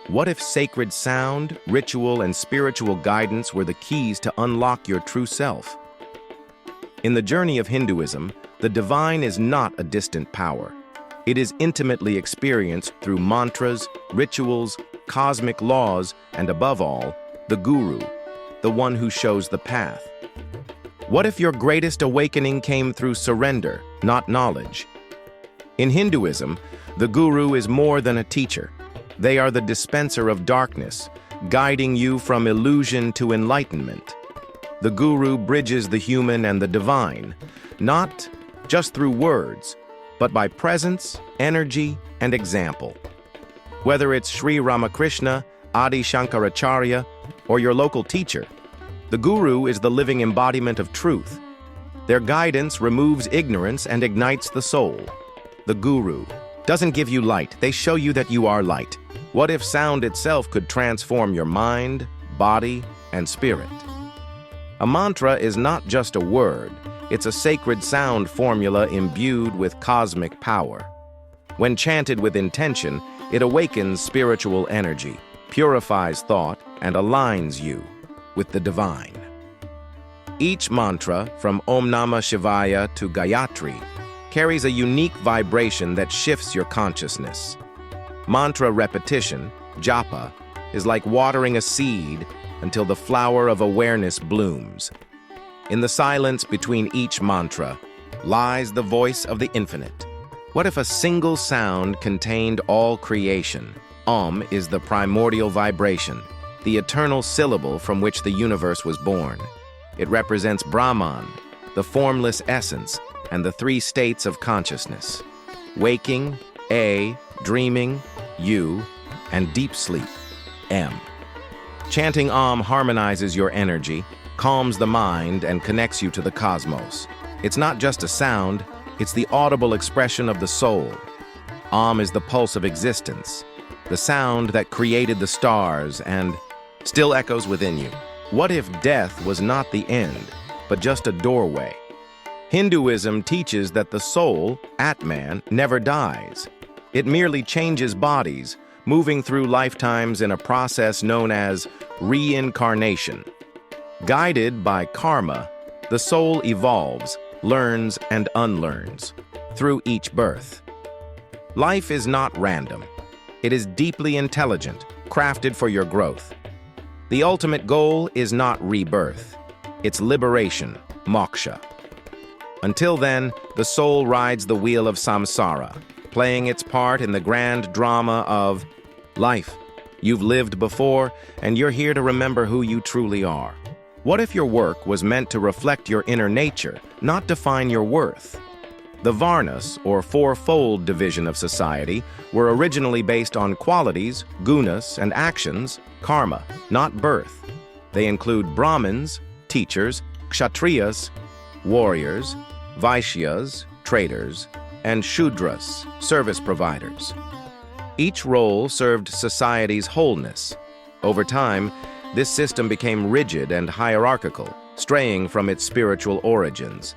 What if sacred sound, ritual, and spiritual guidance were the keys to unlock your true self? In the journey of Hinduism, the divine is not a distant power. It is intimately experienced through mantras, rituals, cosmic laws, and above all, the guru, the one who shows the path. What if your greatest awakening came through surrender, not knowledge? In Hinduism, the guru is more than a teacher. They are the dispenser of darkness, guiding you from illusion to enlightenment. The guru bridges the human and the divine, not just through words, but by presence, energy, and example. Whether it's Sri Ramakrishna, Adi Shankaracharya, or your local teacher, the guru is the living embodiment of truth. Their guidance removes ignorance and ignites the soul. The guru doesn't give you light, they show you that you are light. What if sound itself could transform your mind, body, and spirit? A mantra is not just a word, it's a sacred sound formula imbued with cosmic power. When chanted with intention, it awakens spiritual energy, purifies thought, and aligns you with the divine. Each mantra, from Om Namah Shivaya to Gayatri, carries a unique vibration that shifts your consciousness. Mantra repetition, japa, is like watering a seed until the flower of awareness blooms. In the silence between each mantra lies the voice of the infinite. What if a single sound contained all creation? Om is the primordial vibration, the eternal syllable from which the universe was born. It represents Brahman, the formless essence, and the three states of consciousness: waking, A, dreaming, U, and deep sleep, M. Chanting Om harmonizes your energy, calms the mind, and connects you to the cosmos. It's not just a sound, it's the audible expression of the soul. Om is the pulse of existence, the sound that created the stars and still echoes within you. What if death was not the end, but just a doorway? Hinduism teaches that the soul, Atman, never dies. It merely changes bodies, moving through lifetimes in a process known as reincarnation. Guided by karma, the soul evolves, learns, and unlearns through each birth. Life is not random. It is deeply intelligent, crafted for your growth. The ultimate goal is not rebirth. It's liberation, moksha. Until then, the soul rides the wheel of samsara, playing its part in the grand drama of life. You've lived before, and you're here to remember who you truly are. What if your work was meant to reflect your inner nature, not define your worth? The Varnas, or fourfold division of society, were originally based on qualities, gunas, and actions, karma, not birth. They include Brahmins, teachers, Kshatriyas, warriors, Vaishyas, traders, and Shudras, service providers. Each role served society's wholeness. Over time, this system became rigid and hierarchical, straying from its spiritual origins.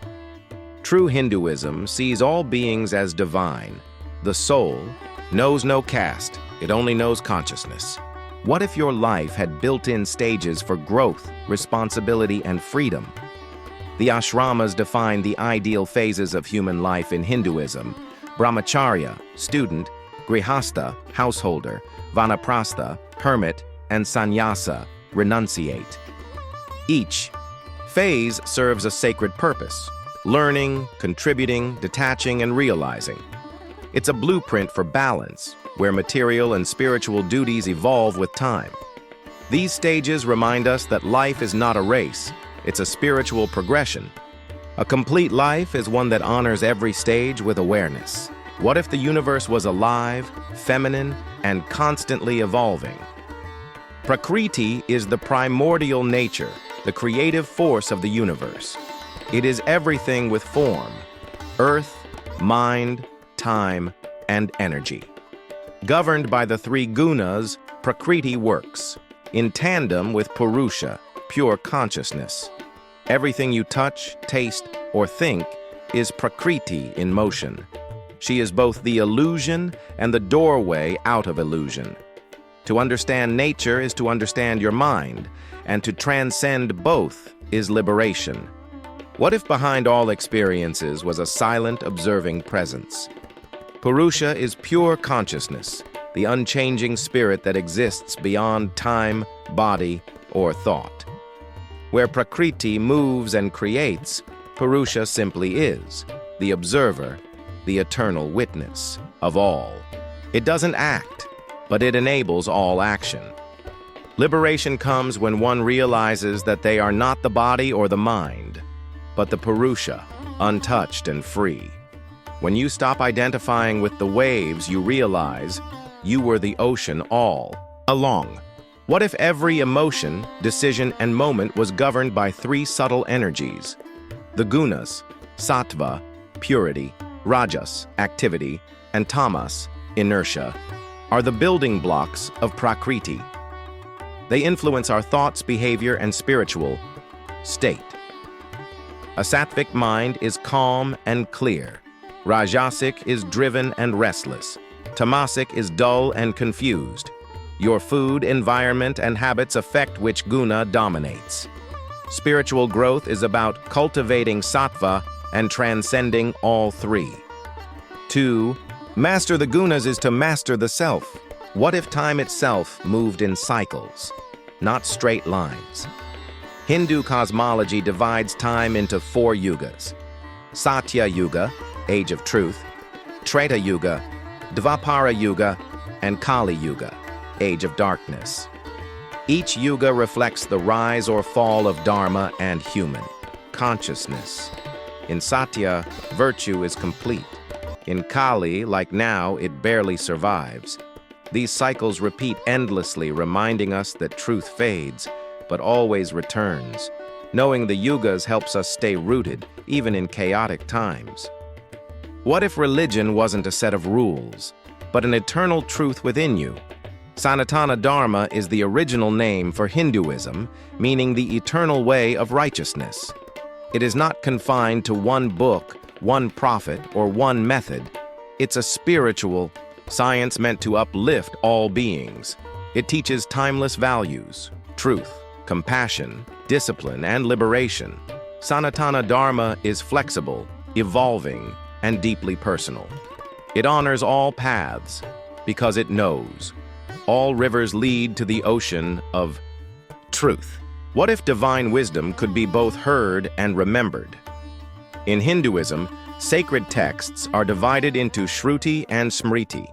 True Hinduism sees all beings as divine. The soul knows no caste, it only knows consciousness. What if your life had built-in stages for growth, responsibility, and freedom? The ashramas define the ideal phases of human life in Hinduism: brahmacharya, student; grihastha, householder; vanaprastha, hermit; and sannyasa, renunciate. Each phase serves a sacred purpose: learning, contributing, detaching, and realizing. It's a blueprint for balance, where material and spiritual duties evolve with time. These stages remind us that life is not a race, it's a spiritual progression. A complete life is one that honors every stage with awareness. What if the universe was alive, feminine, and constantly evolving? Prakriti is the primordial nature, the creative force of the universe. It is everything with form: earth, mind, time, and energy. Governed by the three gunas, Prakriti works in tandem with Purusha, pure consciousness. Everything you touch, taste, or think is Prakriti in motion. She is both the illusion and the doorway out of illusion. To understand nature is to understand your mind, and to transcend both is liberation. What if behind all experiences was a silent, observing presence? Purusha is pure consciousness, the unchanging spirit that exists beyond time, body, or thought. Where Prakriti moves and creates, Purusha simply is, the observer, the eternal witness of all. It doesn't act, but it enables all action. Liberation comes when one realizes that they are not the body or the mind, but the Purusha, untouched and free. When you stop identifying with the waves, you realize you were the ocean all along. What if every emotion, decision, and moment was governed by three subtle energies? The gunas, sattva, purity, rajas, activity, and tamas, inertia, are the building blocks of Prakriti. They influence our thoughts, behavior, and spiritual state. A sattvic mind is calm and clear. Rajasic is driven and restless. Tamasic is dull and confused. Your food, environment, and habits affect which guna dominates. Spiritual growth is about cultivating sattva and transcending all three. 2. Master the gunas is to master the self. What if time itself moved in cycles, not straight lines? Hindu cosmology divides time into 4 yugas: Satya Yuga, Age of Truth; Treta Yuga, Dvapara Yuga, and Kali Yuga, Age of Darkness. Each yuga reflects the rise or fall of dharma and human consciousness. In Satya, virtue is complete. In Kali, like now, it barely survives. These cycles repeat endlessly, reminding us that truth fades, but always returns. Knowing the yugas helps us stay rooted, even in chaotic times. What if religion wasn't a set of rules, but an eternal truth within you? Sanatana Dharma is the original name for Hinduism, meaning the eternal way of righteousness. It is not confined to one book, one prophet, or one method. It's a spiritual science meant to uplift all beings. It teaches timeless values, truth, compassion, discipline, and liberation. Sanatana Dharma is flexible, evolving, and deeply personal. It honors all paths because it knows all rivers lead to the ocean of truth. What if divine wisdom could be both heard and remembered? In Hinduism, sacred texts are divided into Shruti and Smriti.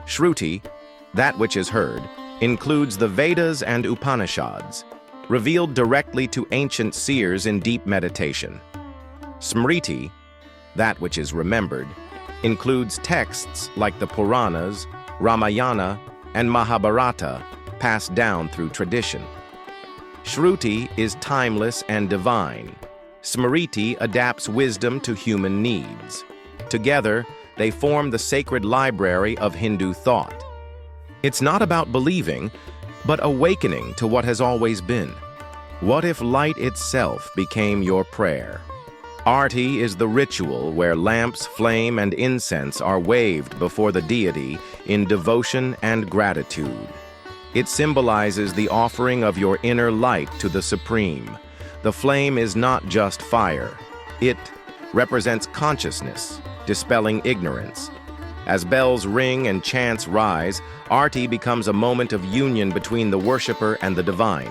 Shruti, that which is heard, includes the Vedas and Upanishads, revealed directly to ancient seers in deep meditation. Smriti, that which is remembered, includes texts like the Puranas, Ramayana, and Mahabharata, passed down through tradition. Shruti is timeless and divine. Smriti adapts wisdom to human needs. Together, they form the sacred library of Hindu thought. It's not about believing, but awakening to what has always been. What if light itself became your prayer? Arti is the ritual where lamps, flame, and incense are waved before the deity in devotion and gratitude. It symbolizes the offering of your inner light to the Supreme. The flame is not just fire. It represents consciousness, dispelling ignorance. As bells ring and chants rise, Arti becomes a moment of union between the worshiper and the divine.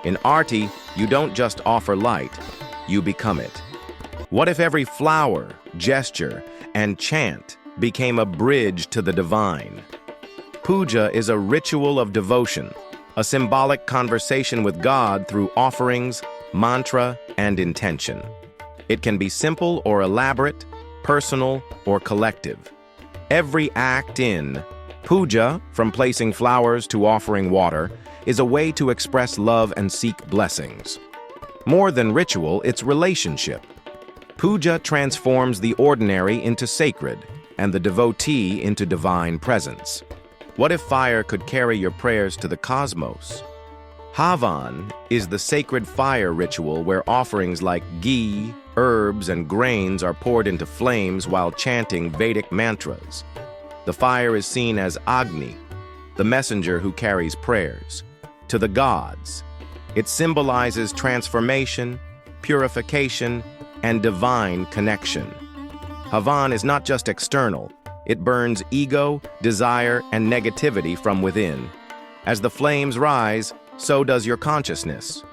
In Arti, you don't just offer light, you become it. What if every flower, gesture, and chant became a bridge to the divine? Puja is a ritual of devotion, a symbolic conversation with God through offerings, mantra, and intention. It can be simple or elaborate, personal or collective. Every act in puja, from placing flowers to offering water, is a way to express love and seek blessings. More than ritual, it's relationship. Puja transforms the ordinary into sacred, and the devotee into divine presence. What if fire could carry your prayers to the cosmos? Havan is the sacred fire ritual where offerings like ghee, herbs, and grains are poured into flames while chanting Vedic mantras. The fire is seen as Agni, the messenger who carries prayers. To the gods, it symbolizes transformation, purification, and divine connection. Havan is not just external, it burns ego, desire, and negativity from within. As the flames rise, so does your consciousness.